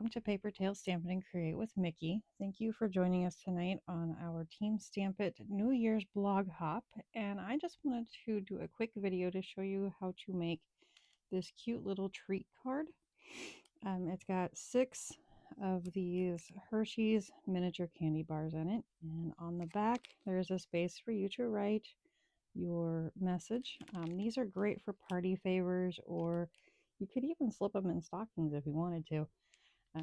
welcome to Paper Tales Stampin' and Create with Mickey. Thank you for joining us tonight on our Team Stamp It New Year's blog hop. And I just wanted to do a quick video to show you how to make this cute little treat card. It's got 6 of these Hershey's miniature candy bars in it. And on the back, there's a space for you to write your message. These are great for party favors, or you could even slip them in stockings if you wanted to.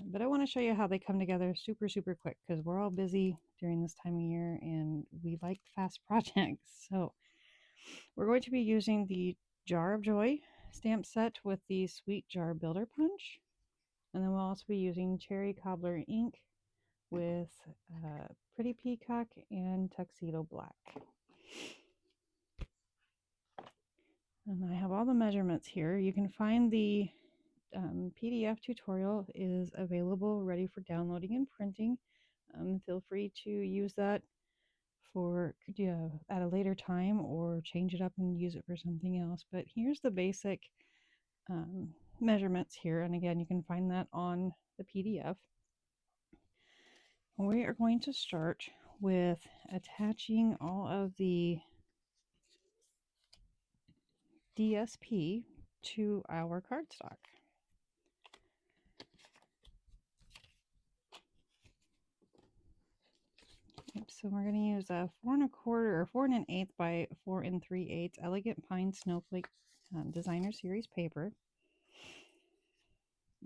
But I want to show you how they come together super quick, because we're all busy during this time of year and we like fast projects. So we're going to be using the Jar of Joy stamp set with the Sweet Jar Builder Punch. And then we'll also be using Cherry Cobbler ink with Pretty Peacock and Tuxedo Black. And I have all the measurements here. You can find the PDF tutorial is available, ready for downloading and printing. Feel free to use that for at a later time, or change it up and use it for something else. But here's the basic measurements here. And again, you can find that on the PDF. We are going to start with attaching all of the DSP to our cardstock. So we're going to use a 4 1/4 or 4 1/8 by 4 3/8 Elegant Pine Snowflake Designer Series paper.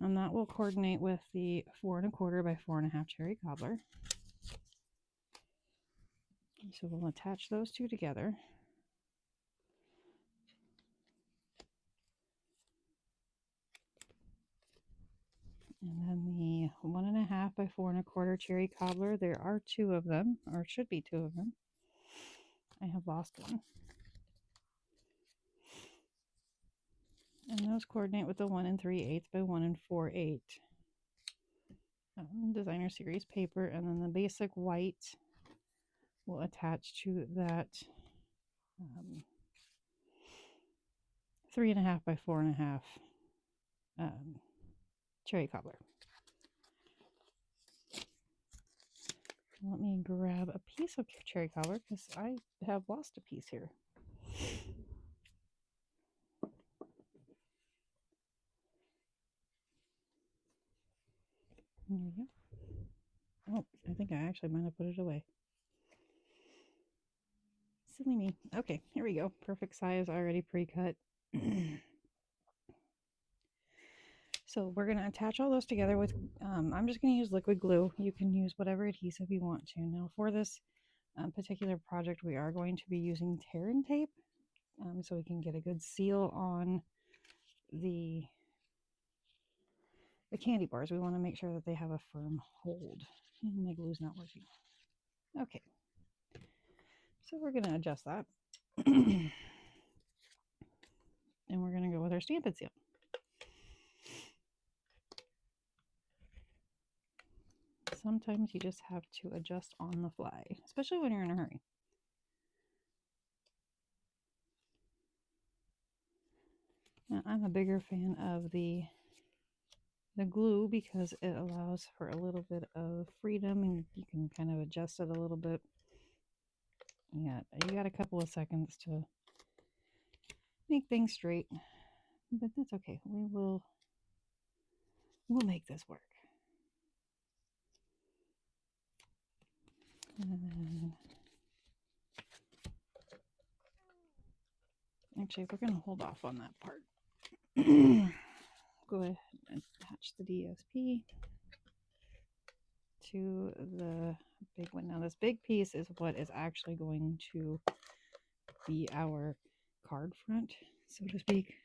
And that will coordinate with the 4 1/4 by 4 1/2 Cherry Cobbler. So we'll attach those two together. And then the 1 1/2 by 4 1/4 Cherry Cobbler, there are 2 of them, or should be 2 of them. I have lost one. And those coordinate with the 1 3/8 by 1 4/8 Designer Series paper. And then the basic white will attach to that 3 1/2 by 4 1/2 Cherry Cobbler. Let me grab a piece of Cherry Cobbler, because I have lost a piece here. There we go. Oh, I think I actually might have put it away. Silly me. Okay, here we go. Perfect size, already pre-cut. So we're going to attach all those together with, I'm just going to use liquid glue. You can use whatever adhesive you want to. Now for this particular project, we are going to be using tear and tape, so we can get a good seal on the candy bars. We want to make sure that they have a firm hold. And my glue's not working. Okay, so we're going to adjust that. And we're going to go with our Stampin' Seal. Sometimes you just have to adjust on the fly, especially when you're in a hurry. Now, I'm a bigger fan of the glue, because it allows for a little bit of freedom and you can kind of adjust it a little bit. Yeah, you got a couple of seconds to make things straight, but that's okay. We'll make this work. And actually, we're going to hold off on that part. Go ahead and attach the DSP to the big one. Now this big piece is what is actually going to be our card front, so to speak.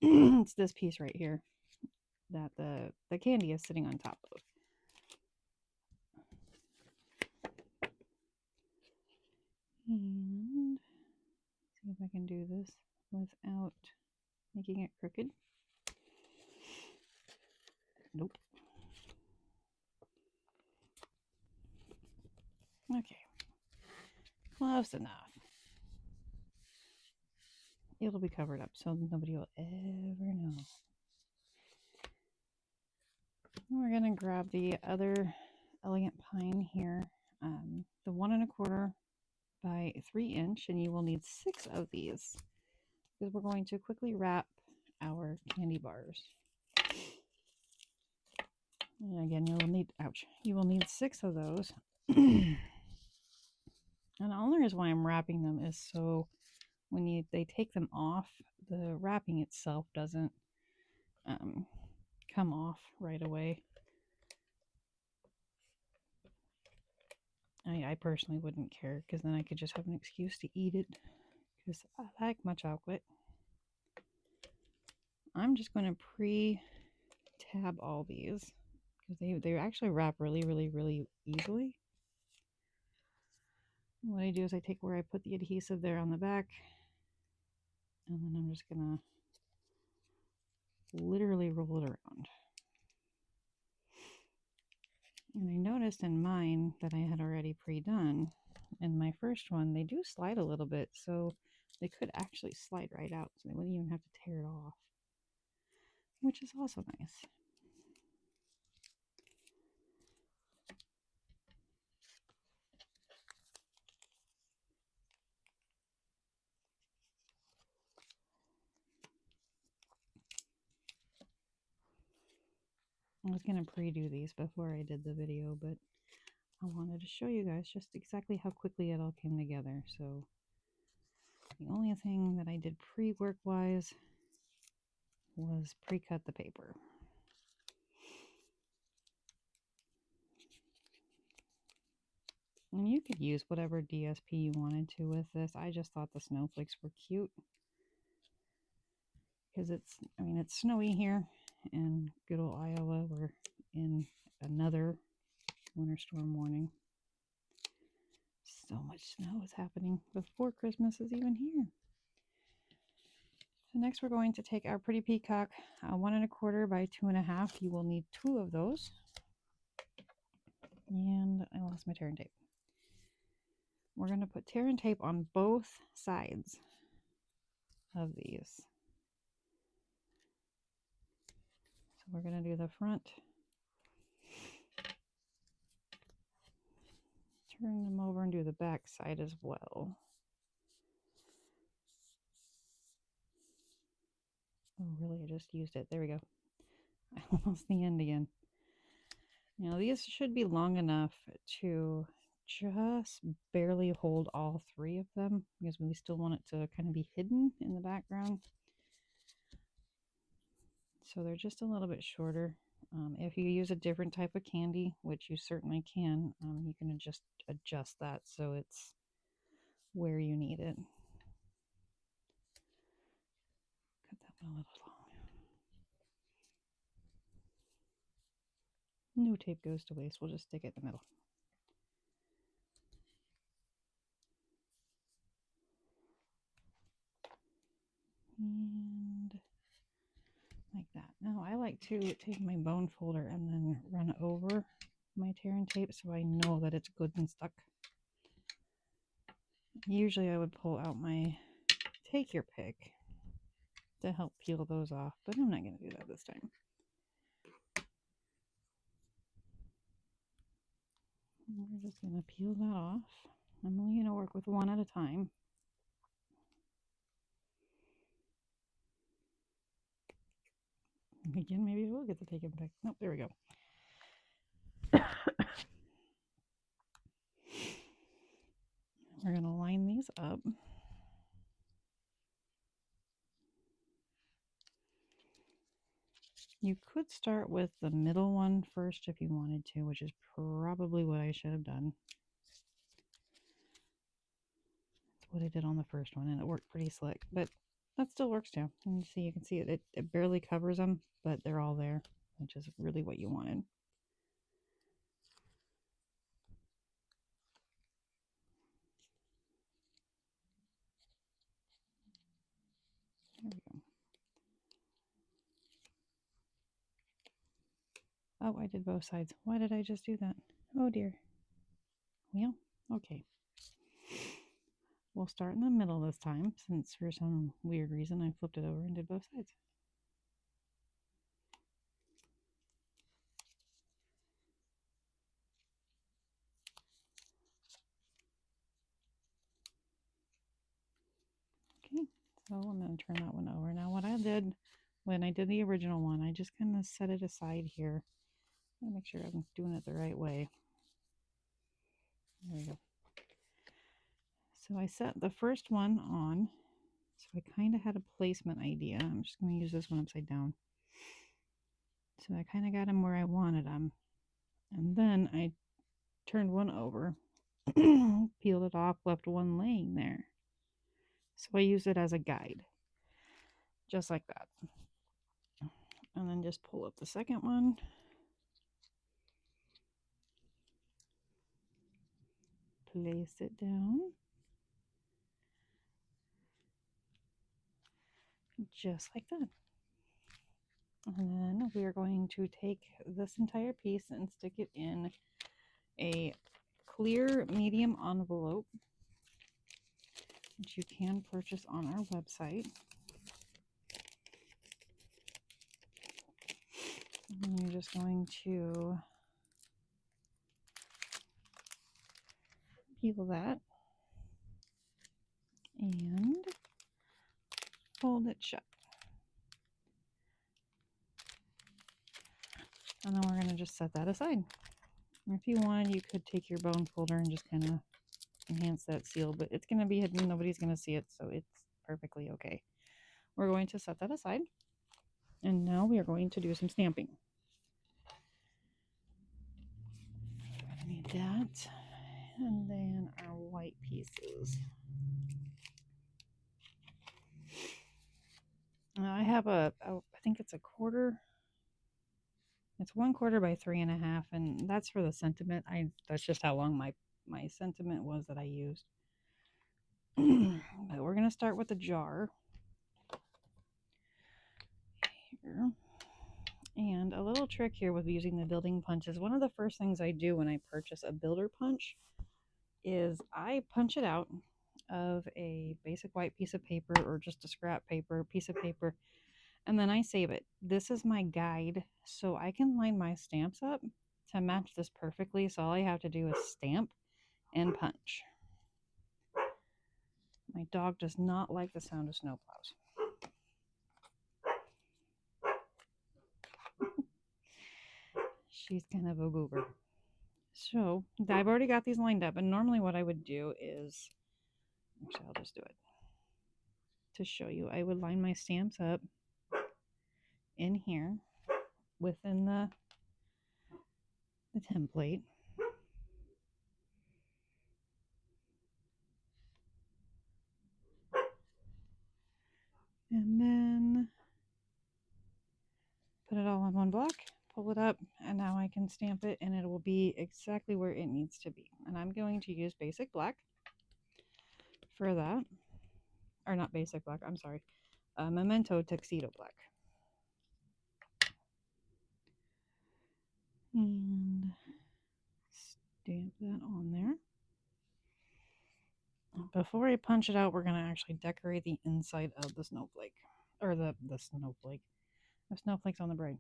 It's this piece right here that the candy is sitting on top of. And see if I can do this without making it crooked. Nope. Okay, close enough. It'll be covered up, so nobody will ever know. We're going to grab the other elegant pine here, the 1 1/4 by 3 inch, and you will need 6 of these because we're going to quickly wrap our candy bars. And again, you will need 6 of those. And the only reason why I'm wrapping them is so when they take them off, the wrapping itself doesn't come off right away. I personally wouldn't care because then I could just have an excuse to eat it because I like my chocolate. I'm just going to pre-tab all these because they actually wrap really, really, really easily. What I do is I take where I put the adhesive there on the back, and then I'm just going to literally roll it around. And I noticed in mine that I had already pre-done. In my first one, they do slide a little bit, so they could actually slide right out, so they wouldn't even have to tear it off, which is also nice. I was going to pre-do these before I did the video, but I wanted to show you guys just exactly how quickly it all came together. So the only thing that I did pre-work wise was pre-cut the paper. And you could use whatever DSP you wanted to with this. I just thought the snowflakes were cute because it's snowy here in good old Iowa. We're in another winter storm warning. So much snow is happening before Christmas is even here. So next we're going to take our pretty peacock 1 1/4 by 2 1/2. You will need 2 of those. And I lost my tear and tape. We're going to put tear and tape on both sides of these. So we're going to do the front, turn them over, and do the back side as well. Oh, really? I just used it. There we go. I lost the end again. Now these should be long enough to just barely hold all 3 of them because we still want it to kind of be hidden in the background. So they're just a little bit shorter. If you use a different type of candy, which you certainly can, you can just adjust that so it's where you need it. Cut that one a little long. No tape goes to waste. We'll just stick it in the middle. And like that. Now I like to take my bone folder and then run over my tear and tape so I know that it's good and stuck. Usually I would pull out my take your pick to help peel those off, but I'm not going to do that this time. We're just going to peel that off. I'm only going to work with 1 at a time. Again, maybe we'll get the take and pick. Nope, there we go. We're going to line these up. You could start with the middle one first if you wanted to, which is probably what I should have done. That's what I did on the first one, and it worked pretty slick, but that still works too. And you can see it barely covers them, but they're all there, which is really what you wanted. There we go. Oh, I did both sides. Why did I just do that? Oh dear. Well, okay. We'll start in the middle this time, since for some weird reason I flipped it over and did both sides. Okay, so I'm going to turn that one over. Now what I did when I did the original one, I just kind of set it aside here. I'm going to make sure I'm doing it the right way. There we go. So I set the first one on. So I kind of had a placement idea. I'm just going to use this one upside down. So I kind of got them where I wanted them. And then I turned one over, peeled it off, left one laying there. So I use it as a guide, just like that. And then just pull up the second one. Place it down. Just like that. And then we are going to take this entire piece and stick it in a clear medium envelope, which you can purchase on our website. And you're just going to peel that and fold it shut. And then we're going to just set that aside. If you wanted, you could take your bone folder and just kind of enhance that seal, but it's going to be hidden. Nobody's going to see it, so it's perfectly okay. We're going to set that aside. And now we are going to do some stamping. We're going to need that. And then our white pieces. I have I think it's a quarter. It's 1/4 by 3.5, and that's for the sentiment. That's just how long my sentiment was that I used. But we're gonna start with the jar here. And a little trick here with using the building punch is one of the first things I do when I purchase a builder punch is I punch it out of a basic white piece of paper or just a scrap paper, piece of paper, and then I save it. This is my guide, so I can line my stamps up to match this perfectly. So all I have to do is stamp and punch. My dog does not like the sound of snowplows. She's kind of a goober. So I've already got these lined up, and normally what I would do is, actually I'll just do it to show you. I would line my stamps up in here within the template. And then put it all on one block, pull it up, and now I can stamp it and it will be exactly where it needs to be. And I'm going to use basic black for that. Or not basic black, I'm sorry. Memento tuxedo black. And stamp that on there. Before I punch it out, we're going to actually decorate the inside of the snowflake. Or the snowflake. The snowflake's on the brain.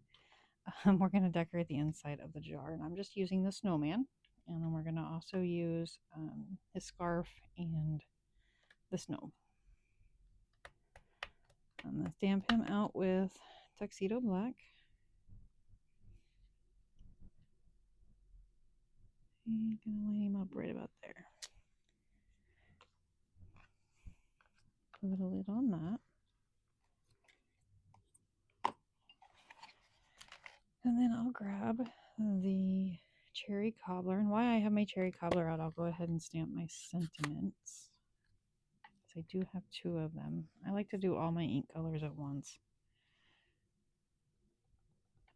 We're going to decorate the inside of the jar. And I'm just using the snowman. And then we're going to also use his scarf and the snow. I'm going to stamp him out with tuxedo black. And going to line him up right about there. Put a lid on that. And then I'll grab the cherry cobbler. And while I have my cherry cobbler out, I'll go ahead and stamp my sentiments. I do have 2 of them. I like to do all my ink colors at once.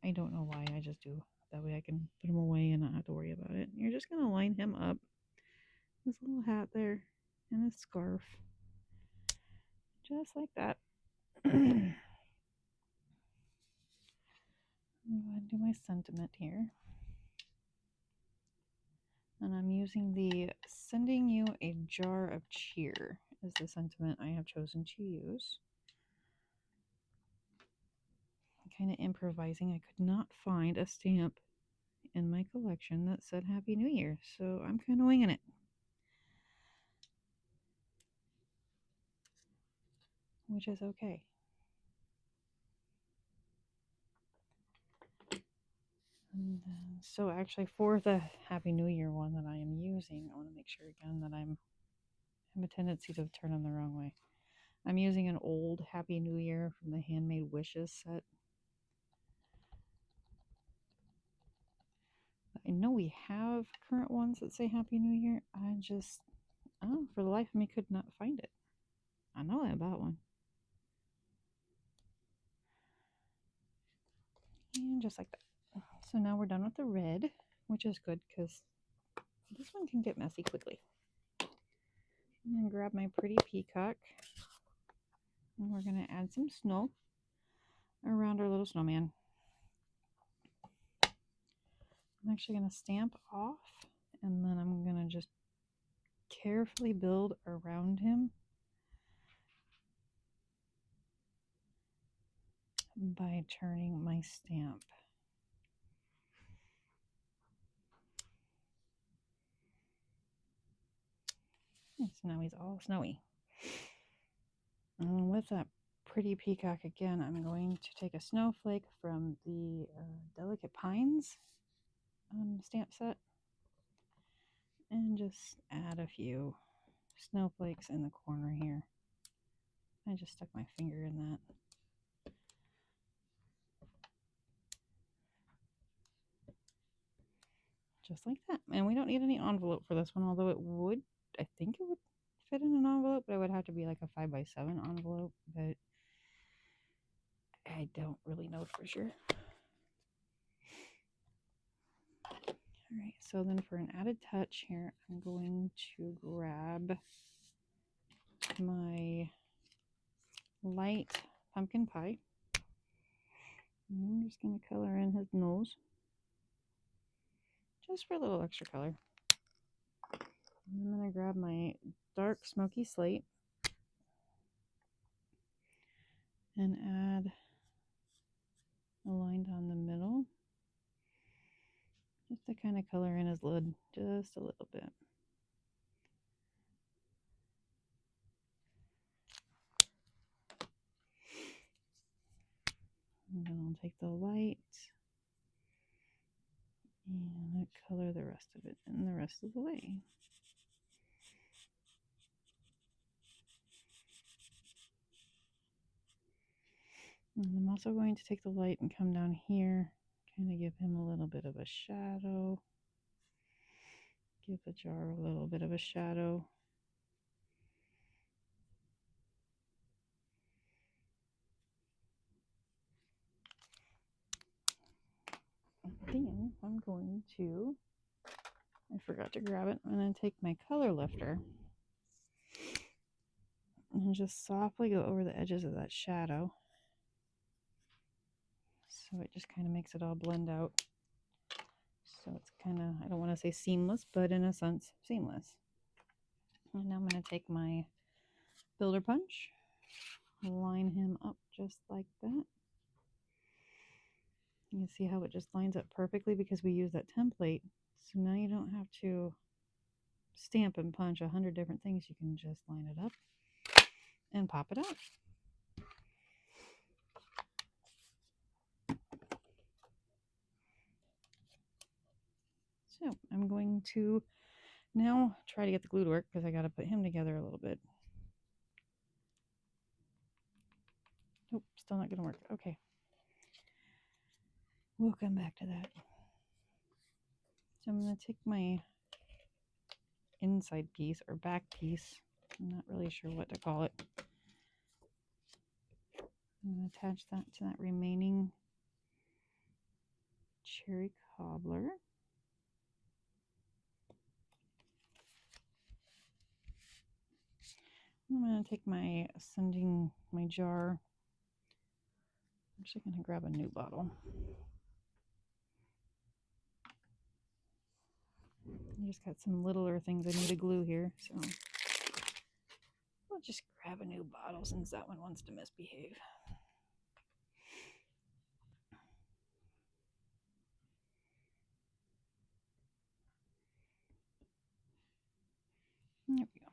I don't know why, I just do. That way I can put them away and not have to worry about it. You're just going to line him up. His little hat there and his scarf. Just like that. I'm going to do my sentiment here. And I'm using the "Sending You a Jar of Cheer" is the sentiment I have chosen to use. I'm kind of improvising. I could not find a stamp in my collection that said Happy New Year, so I'm kind of winging it. which is okay. And then, so actually for the Happy New Year one that I am using, I want to make sure again that I have a tendency to turn them the wrong way. I'm using an old Happy New Year from the Handmade Wishes set. I know we have current ones that say Happy New Year. I just, oh, for the life of me, could not find it. I know I bought one. And just like that. So now we're done with the red, which is good because this one can get messy quickly. I'm going to grab my pretty peacock. And we're going to add some snow around our little snowman. I'm actually going to stamp off, and then I'm going to just carefully build around him by turning my stamp. And so now he's all snowy. And with that pretty peacock again, I'm going to take a snowflake from the Delicate Pines stamp set and just add a few snowflakes in the corner here. I just stuck my finger in that. Just like that. And we don't need any envelope for this one, although it would, I think it would fit in an envelope, but it would have to be like a 5x7 envelope, but I don't really know for sure. Alright, so then for an added touch here, I'm going to grab my light pumpkin pie. And I'm just going to color in his nose, just for a little extra color. And I'm going to grab my dark smoky slate and add a line down the middle, just to kind of color in his lid just a little bit. And then I'll take the light and color the rest of it in the rest of the way. And I'm also going to take the light and come down here, kind of give him a little bit of a shadow. Give the jar a little bit of a shadow. Then I'm going to, I forgot to grab it, I'm going to take my color lifter and just softly go over the edges of that shadow. So it just kind of makes it all blend out. So it's kind of, I don't want to say seamless, but in a sense, seamless. And now I'm going to take my builder punch, line him up just like that. You can see how it just lines up perfectly because we use that template. So now you don't have to stamp and punch 100 different things. You can just line it up and pop it out. So I'm going to now try to get the glue to work because I got to put him together a little bit. Nope, still not going to work. Okay. We'll come back to that. So I'm going to take my inside piece or back piece. I'm not really sure what to call it. I'm going to attach that to that remaining cherry cobbler. I'm going to take my jar. I'm actually going to grab a new bottle. I just got some littler things I need to glue here, so we'll just grab a new bottle since that one wants to misbehave. There we go.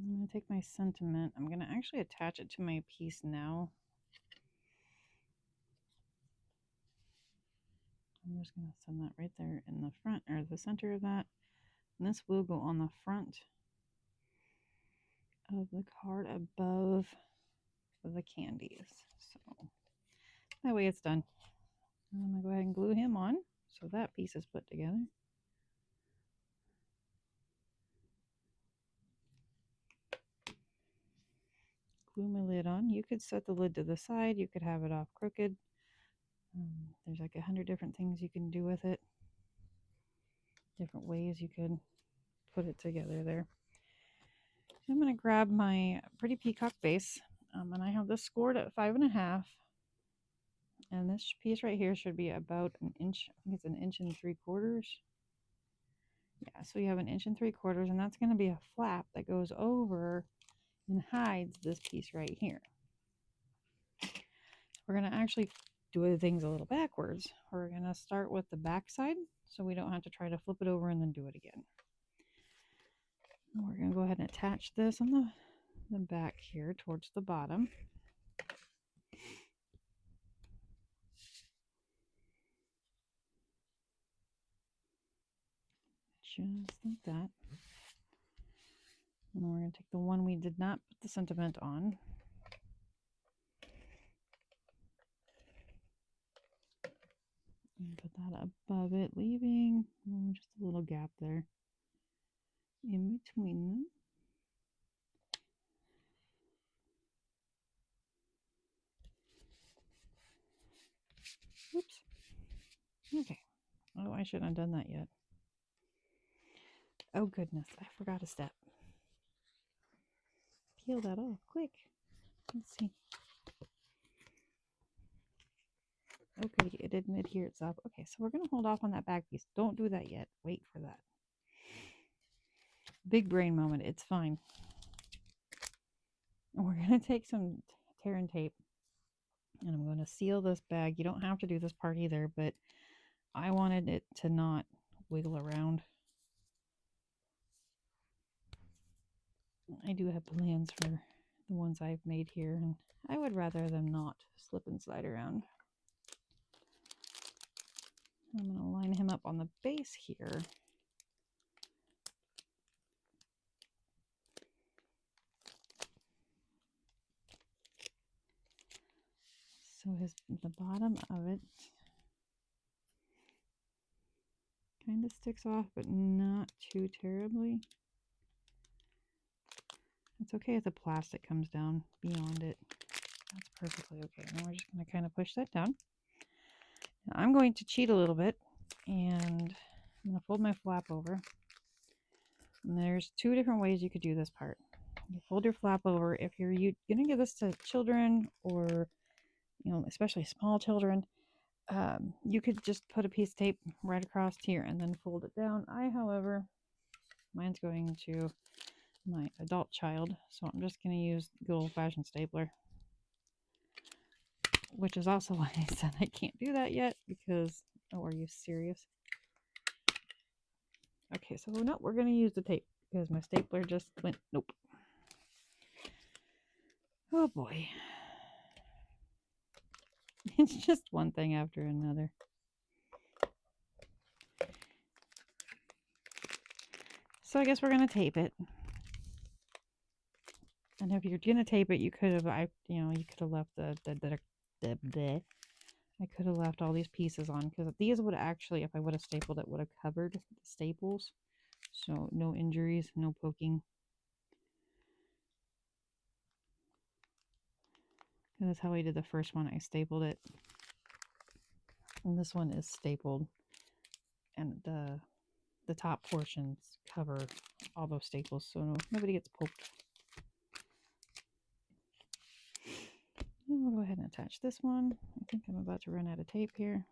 I'm going to take my sentiment. I'm going to actually attach it to my piece now. I'm just going to send that right there in the front or the center of that. And this will go on the front of the card above the candies. So that way it's done. I'm going to go ahead and glue him on so that piece is put together. Glue my lid on. You could set the lid to the side. You could have it off crooked. There's like 100 different things you can do with it. Different ways you could put it together there. So I'm going to grab my Pretty Peacock base. And I have this scored at 5.5. And this piece right here should be about an inch. I think it's 1 3/4 inches. Yeah, so you have 1 3/4 inches, and that's going to be a flap that goes over and hides this piece right here. We're going to actually do things a little backwards. We're going to start with the back side so we don't have to try to flip it over and then do it again. And we're going to go ahead and attach this on the back here towards the bottom. Just like that. And we're going to take the one we did not put the sentiment on. And put that above it, leaving just a little gap there in between them. Oops. Okay. Oh, I shouldn't have done that yet. Oh goodness, I forgot a step. Peel that off quick. Let's see. Okay, it didn't adhere itself. Okay, so we're going to hold off on that back piece. Don't do that yet. Wait for that. Big brain moment. It's fine. And we're going to take some tear and tape. And I'm going to seal this bag. You don't have to do this part either, but I wanted it to not wiggle around. I do have plans for the ones I've made here, and I would rather them not slip and slide around. I'm going to line him up on the base here. So the bottom of it kind of sticks off, but not too terribly. It's okay if the plastic comes down beyond it. That's perfectly okay. Now we're just going to kind of push that down. Now I'm going to cheat a little bit, and I'm going to fold my flap over. And there's 2 different ways you could do this part. You fold your flap over. If you're going to give this to children, or especially small children, you could just put a piece of tape right across here and then fold it down. However, mine's going to my adult child, so I'm just going to use good old-fashioned stapler, which is also why I said I can't do that yet, because, oh, are you serious? Okay, so no, we're going to use the tape because my stapler just went nope. Oh boy. It's just one thing after another. So I guess we're going to tape it. And if you're going to tape it, you could have, you could have left I could have left all these pieces on, because these would actually, if I would have stapled it, would have covered the staples. So no injuries, no poking. And that's how I did the first one. I stapled it. And this one is stapled. And the top portions cover all those staples, so nobody gets poked. And we'll go ahead and attach this one. I think I'm about to run out of tape here.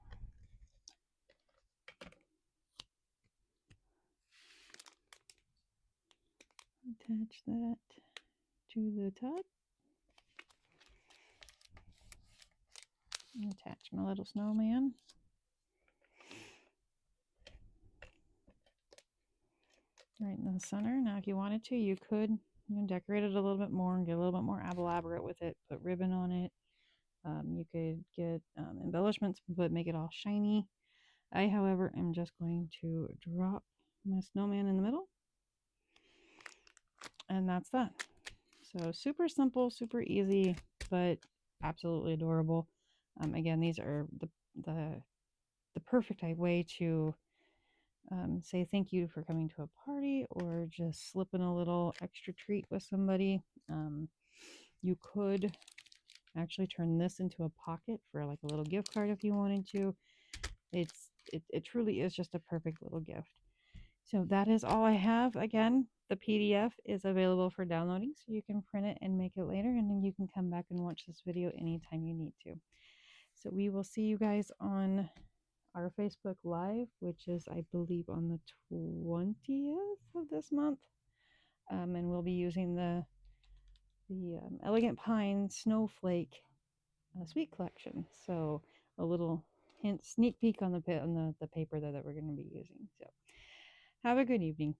Attach that to the top. And attach my little snowman. Right in the center. Now if you wanted to, you could decorate it a little bit more and get a little bit more elaborate with it. Put ribbon on it. You could get embellishments, but make it all shiny. I, however, am just going to drop my snowman in the middle, and that's that. So super simple, super easy, but absolutely adorable. Again, these are the perfect way to say thank you for coming to a party or just slipping a little extra treat with somebody. You could actually turn this into a pocket for like a little gift card if you wanted to. It truly is just a perfect little gift. So that is all I have. Again, the PDF is available for downloading, so you can print it and make it later, and then you can come back and watch this video anytime you need to. So we will see you guys on our Facebook Live, which is, I believe, on the 20th of this month. And we'll be using the Elegant Pine Snowflake Sweet Collection. So a little hint, sneak peek on the paper that we're going to be using. So have a good evening.